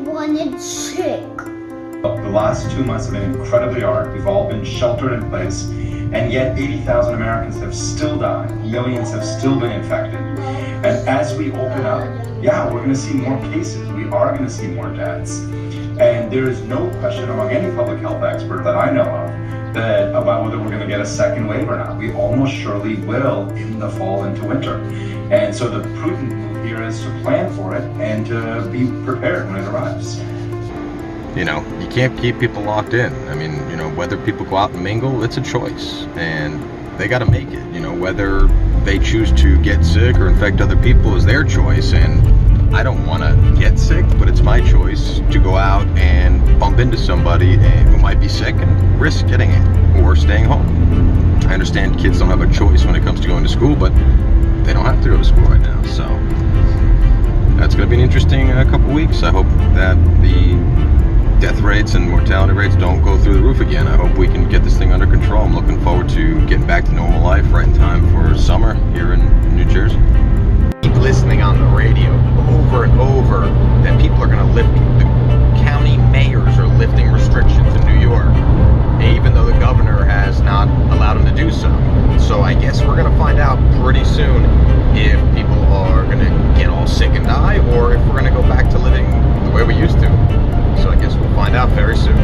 wanted sick. The last 2 months have been incredibly hard. We've all been sheltered in place, and yet 80,000 Americans have still died. Millions have still been infected. And as we open up, yeah, we're going to see more cases. We are going to see more deaths. And there is no question among any public health expert that I know of about whether we're going to get a second wave or not. We almost surely will in the fall into winter. And so the prudent move here is to plan for it and to be prepared when it arrives. You know, you can't keep people locked in. I mean, you know, whether people go out and mingle, it's a choice. And they got to make it. You know, whether they choose to get sick or infect other people is their choice. And I don't want to get sick, but it's my choice to go out and bump into somebody who might be sick and risk getting it or staying home. I understand kids don't have a choice when it comes to going to school, but they don't have to go to school right now. So that's going to be an interesting couple weeks. I hope that the death rates and mortality rates don't go through the roof again. I hope we can get this thing under control. I'm looking forward to getting back to normal life right in time for summer here in New Jersey. Keep listening on the radio over and over that people are going to lift, the county mayors are lifting restrictions in New York, even though the governor has not allowed them to do so. So I guess we're going to find out pretty soon if people are going to get all sick and die, or if we're going to go back to living the way we used to. So I guess we'll find out very soon.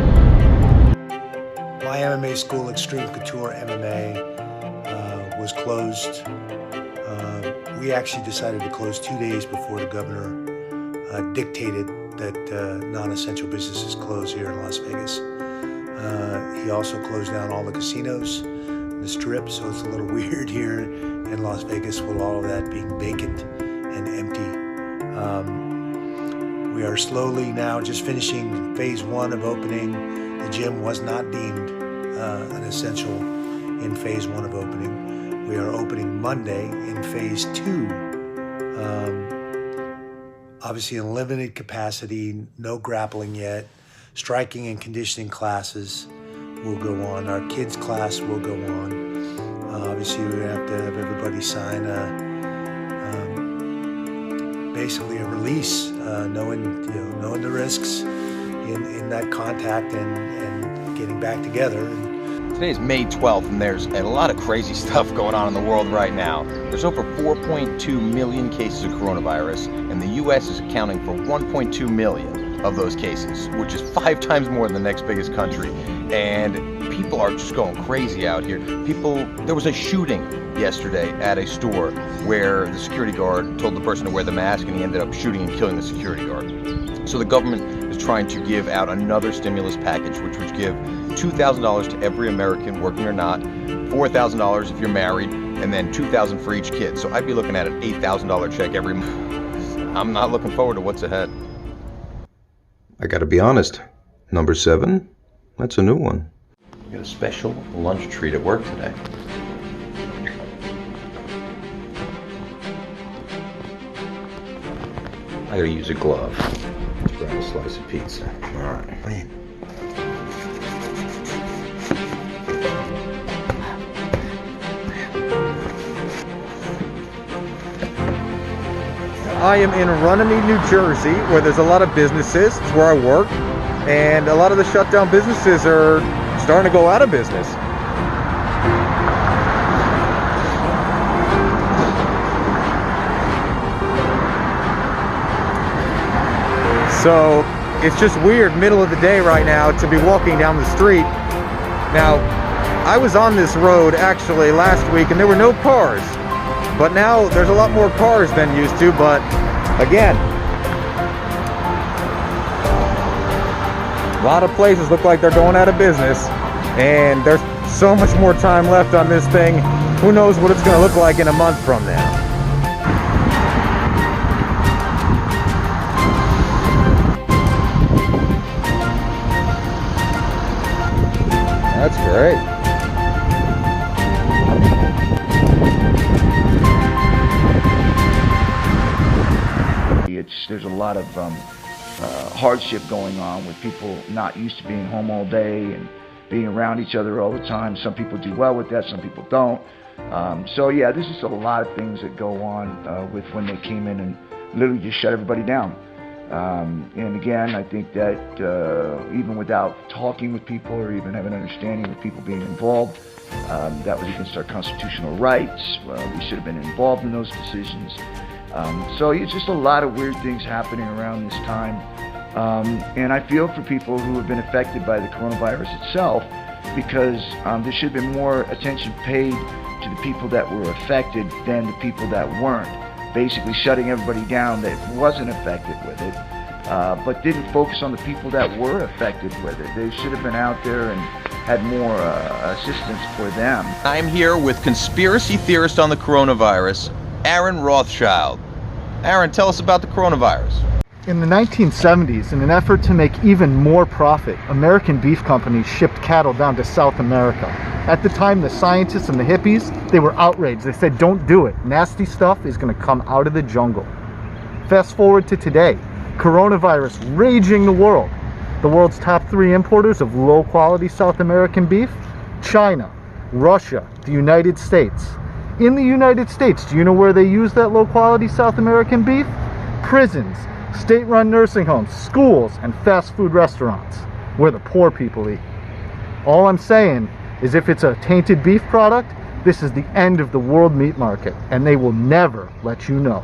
My MMA school, Extreme Couture MMA, was closed. We actually decided to close 2 days before the governor dictated that non-essential businesses close here in Las Vegas. He also closed down all the casinos, the Strip, so it's a little weird here in Las Vegas with all of that being vacant and empty. We are slowly now just finishing phase 1 of opening. The gym was not deemed an essential in phase 1 of opening. We are opening Monday in phase 2. Obviously in limited capacity, no grappling yet. Striking and conditioning classes will go on. Our kids class will go on. Obviously we have to have everybody sign basically a release, knowing the risks in that contact and getting back together. Today is May 12th, and there's a lot of crazy stuff going on in the world right now. There's over 4.2 million cases of coronavirus, and the U.S. is accounting for 1.2 million of those cases, which is 5 times more than the next biggest country. And people are just going crazy out here. There was a shooting yesterday at a store where the security guard told the person to wear the mask, and he ended up shooting and killing the security guard. So the government is trying to give out another stimulus package, which would give $2,000 to every American, working or not, $4,000 if you're married, and then $2,000 for each kid. So I'd be looking at an $8,000 check every month. I'm not looking forward to what's ahead. I gotta be honest, number 7, that's a new one. We got a special lunch treat at work today. I gotta use a glove to grab a slice of pizza. Alright, man. I am in Runnymede, New Jersey, where there's a lot of businesses. It's where I work, and a lot of the shut down businesses are starting to go out of business. So it's just weird, middle of the day right now, to be walking down the street. Now, I was on this road actually last week and there were no cars. But now there's a lot more cars than used to, but again, a lot of places look like they're going out of business, and there's so much more time left on this thing. Who knows what it's going to look like in a month from now. That's great. There's a lot of hardship going on with people not used to being home all day and being around each other all the time. Some people do well with that, some people don't. So yeah, there's just a lot of things that go on with when they came in and literally just shut everybody down. And again, I think that even without talking with people or even having an understanding with people being involved, that was against our constitutional rights. We should have been involved in those decisions. So it's just a lot of weird things happening around this time. And I feel for people who have been affected by the coronavirus itself, because there should have been more attention paid to the people that were affected than the people that weren't. Basically shutting everybody down that wasn't affected with it, but didn't focus on the people that were affected with it. They should have been out there and had more assistance for them. I'm here with conspiracy theorist on the coronavirus, Aaron Rothschild. Aaron, tell us about the coronavirus. In the 1970s, in an effort to make even more profit, American beef companies shipped cattle down to South America. At the time, the scientists and the hippies, they were outraged. They said, don't do it. Nasty stuff is going to come out of the jungle. Fast forward to today, coronavirus raging the world. The world's top 3 importers of low-quality South American beef: China, Russia, the United States. In the United States, do you know where they use that low-quality South American beef? Prisons, state-run nursing homes, schools, and fast food restaurants, where the poor people eat. All I'm saying is, if it's a tainted beef product, this is the end of the world meat market, and they will never let you know.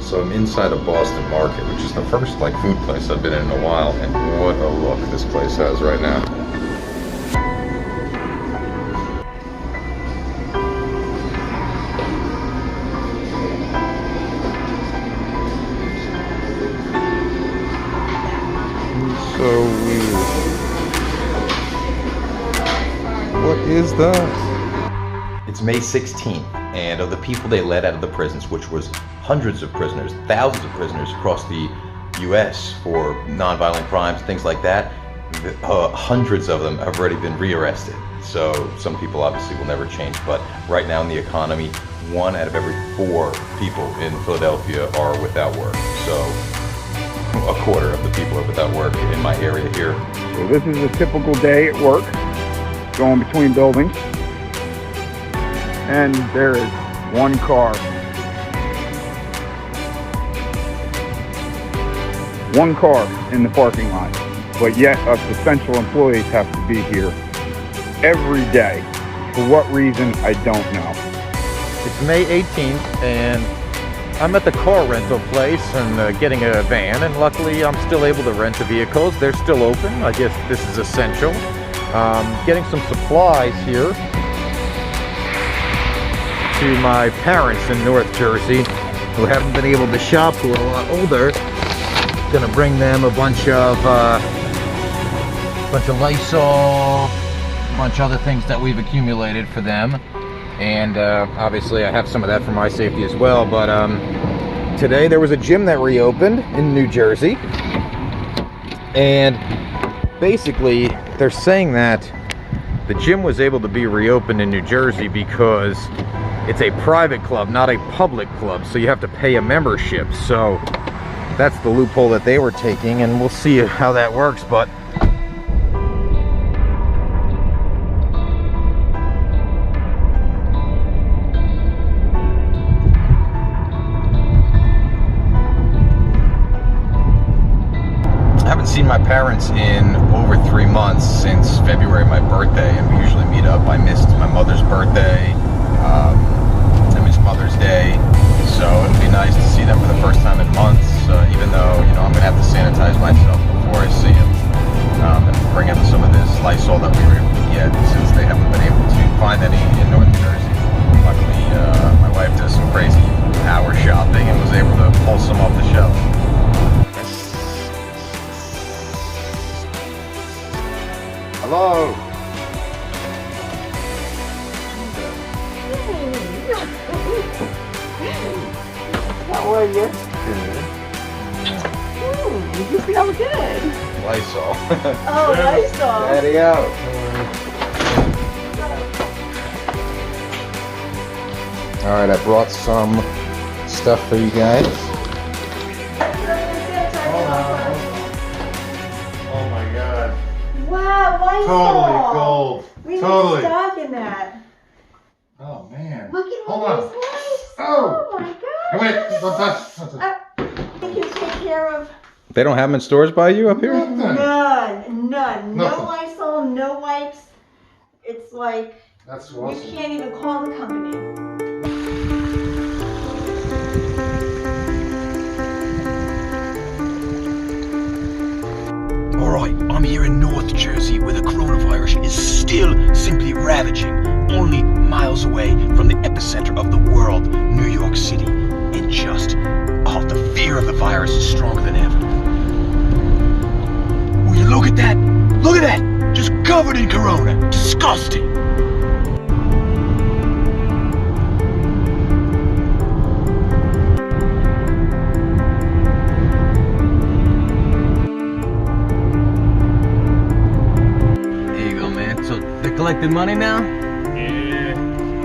So I'm inside a Boston Market, which is the first food place I've been in a while, and what a look this place has right now. So weird. What is that? It's May 16th, and of the people they let out of the prisons, which was hundreds of prisoners, thousands of prisoners across the U.S. for nonviolent crimes, things like that, hundreds of them have already been rearrested. So some people obviously will never change, but right now in the economy, 1 out of every 4 people in Philadelphia are without work. So a quarter of the people are without work in my area here. So this is a typical day at work, going between buildings, and there is 1 car. 1 car in the parking lot, but yet us essential employees have to be here every day. For what reason, I don't know. It's May 18th, and I'm at the car rental place and getting a van, and luckily I'm still able to rent the vehicles. They're still open. I guess this is essential. Getting some supplies here to my parents in North Jersey who haven't been able to shop, who are a lot older. Gonna bring them a bunch of Lysol, a bunch of other things that we've accumulated for them. And obviously I have some of that for my safety as well. But today there was a gym that reopened in New Jersey, and basically they're saying that the gym was able to be reopened in New Jersey because it's a private club, not a public club, so you have to pay a membership. So that's the loophole that they were taking, and we'll see how that works. But I haven't seen my parents in over 3 months, since February, my birthday, and we usually meet up. I missed my mother's birthday, I missed Mother's Day, so it'll be nice to see them for the first time in months, even though, I'm going to have to sanitize myself before I see them, and bring in some of this Lysol that we were able to get, since they haven't been able to find any in North Jersey. Luckily, my wife does some crazy hour shopping and was able to pull some off the shelf. Hello. How are you? You smell good. Lysol. Oh, Lysol. Daddy out. All right, I brought some stuff for you guys. Oh my God. Wow, Lysol. Totally gold. We need Totally. stock in that. Oh man. Look at Hold what on. these You can take care of They don't have them in stores by you up here? none. No Nothing. Lysol, no wipes. It's like That's you awesome. can't even call the company. Alright, I'm here in North Jersey where the coronavirus is still simply ravaging, only miles away from the epicenter of the world, New York City. And just, the fear of the virus is stronger than ever. Will you look at that? Look at that! Just covered in corona. Disgusting! Collecting money now? Yeah.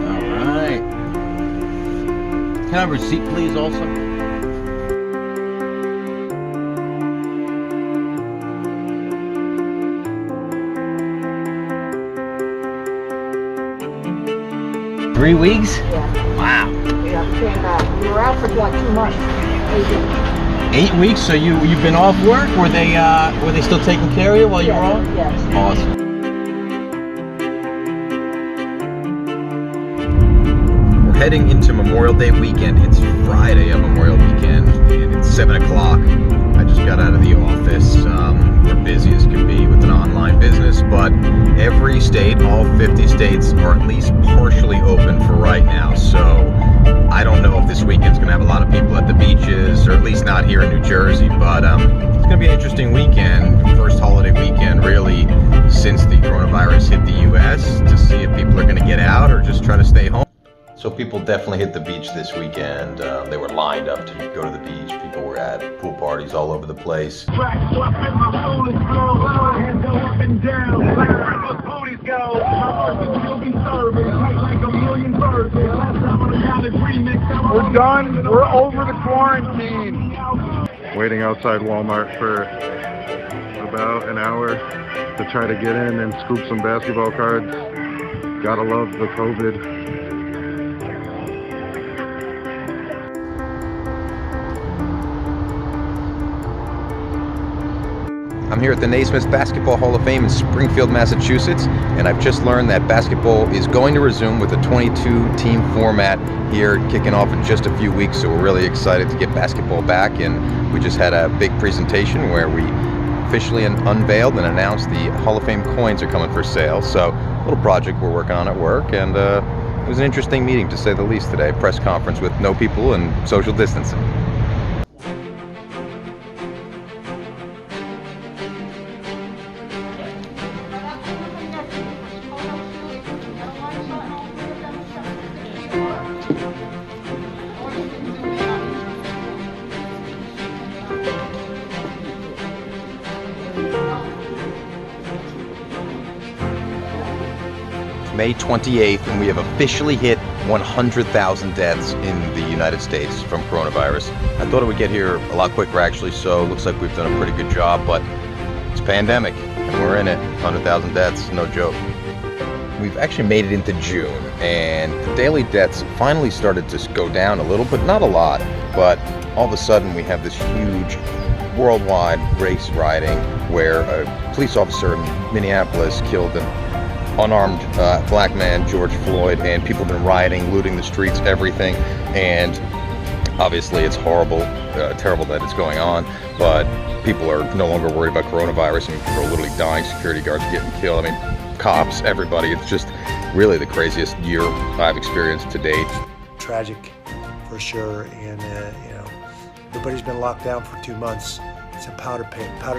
Alright. Can I have a receipt, please, also? Yeah. 3 weeks? Yeah. Wow. Yeah, we came back. We were out for like 2 months. 8 weeks? So you've been off work? Were they still taking care of you while you were off? Yes. Awesome. Heading into Memorial Day weekend. It's Friday of Memorial Weekend, and it's 7 o'clock. I just got out of the office. We're busy as can be with an online business, but every state, all 50 states, are at least partially open for right now. So I don't know if this weekend's going to have a lot of people at the beaches, or at least not here in New Jersey, but it's going to be an interesting weekend. First holiday weekend, really, since the coronavirus hit the U.S., to see if people are going to get out or just try to stay home. So people definitely hit the beach this weekend. They were lined up to go to the beach. People were at pool parties all over the place. We're done. We're over the quarantine. Waiting outside Walmart for about an hour to try to get in and scoop some basketball cards. Gotta love the COVID. I'm here at the Naismith Basketball Hall of Fame in Springfield, Massachusetts, and I've just learned that basketball is going to resume with a 22-team format here, kicking off in just a few weeks, so we're really excited to get basketball back, and we just had a big presentation where we officially unveiled and announced the Hall of Fame coins are coming for sale, so a little project we're working on at work, and it was an interesting meeting, to say the least, today. Press conference with no people and social distancing. May 28th, and we have officially hit 100,000 deaths in the United States from coronavirus. I thought it would get here a lot quicker, actually, so it looks like we've done a pretty good job, but it's a pandemic, and we're in it. 100,000 deaths, no joke. We've actually made it into June, and the daily deaths finally started to go down a little, but not a lot. But all of a sudden, we have this huge worldwide race rioting where a police officer in Minneapolis killed an unarmed black man, George Floyd, and people have been rioting, looting the streets, everything. And obviously it's horrible, terrible that it's going on, but people are no longer worried about coronavirus, and people are literally dying, security guards getting killed. I mean, cops, everybody. It's just really the craziest year I've experienced to date. Tragic, for sure, and everybody's been locked down for 2 months. It's a powder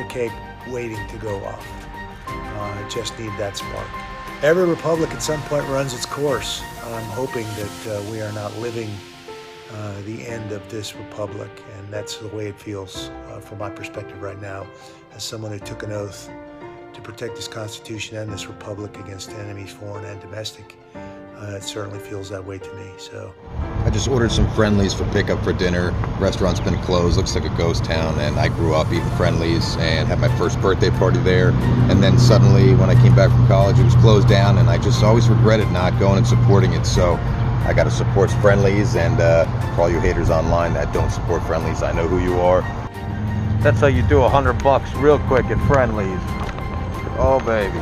cake waiting to go off. Just need that spark. Every republic at some point runs its course. I'm hoping that we are not living the end of this republic, and that's the way it feels from my perspective right now, as someone who took an oath to protect this Constitution and this republic against enemies, foreign and domestic. It certainly feels that way to me. So I just ordered some Friendlies for pickup for dinner. Restaurant's been closed, looks like a ghost town, and I grew up eating Friendlies and had my first birthday party there. And then suddenly, when I came back from college, it was closed down, and I just always regretted not going and supporting it. So I got to support Friendlies, and for all you haters online that don't support Friendlies, I know who you are. That's how you do $100 real quick at Friendlies. Oh, baby.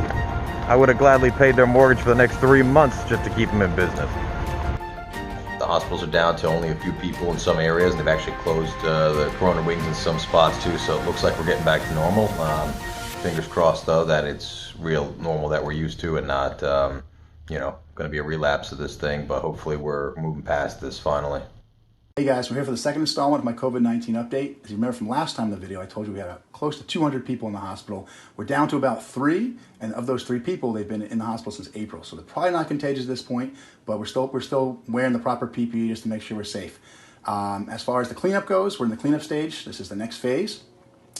I would have gladly paid their mortgage for the next 3 months just to keep them in business. The hospitals are down to only a few people in some areas, and they've actually closed the Corona wings in some spots too, so it looks like we're getting back to normal. Fingers crossed, though, that it's real normal that we're used to and not, you know, going to be a relapse of this thing, but hopefully we're moving past this finally. Hey guys, we're here for the second installment of my COVID-19 update. As you remember from last time in the video, I told you we had close to 200 people in the hospital. We're down to about 3, and of those 3 people, they've been in the hospital since April. So they're probably not contagious at this point, but we're still wearing the proper PPE just to make sure we're safe. As far as the cleanup goes, we're in the cleanup stage. This is the next phase.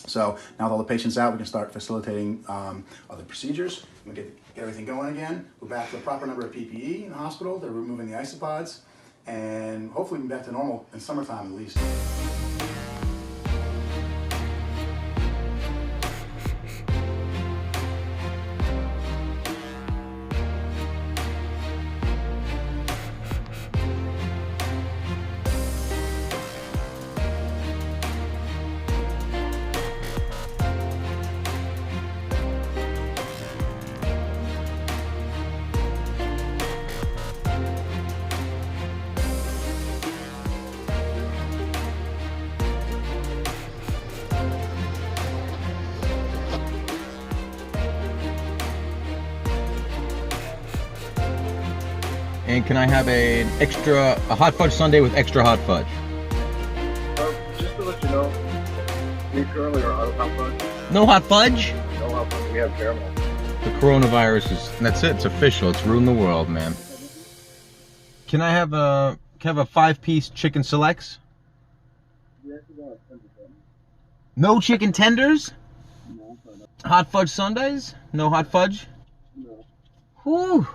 So now with all the patients out, we can start facilitating other procedures. We'll get everything going again. We're back to the proper number of PPE in the hospital. They're removing the isopods. And hopefully we'll be back to normal in summertime at least. And can I have a hot fudge sundae with extra hot fudge? Just to let you know, we currently are out of hot fudge. No hot fudge? No hot fudge. We have caramel. The coronavirus is, that's it, it's official. It's ruined the world, man. Can I have a 5-piece chicken selects? No chicken tenders? No. Hot fudge sundaes? No hot fudge? No. Whew.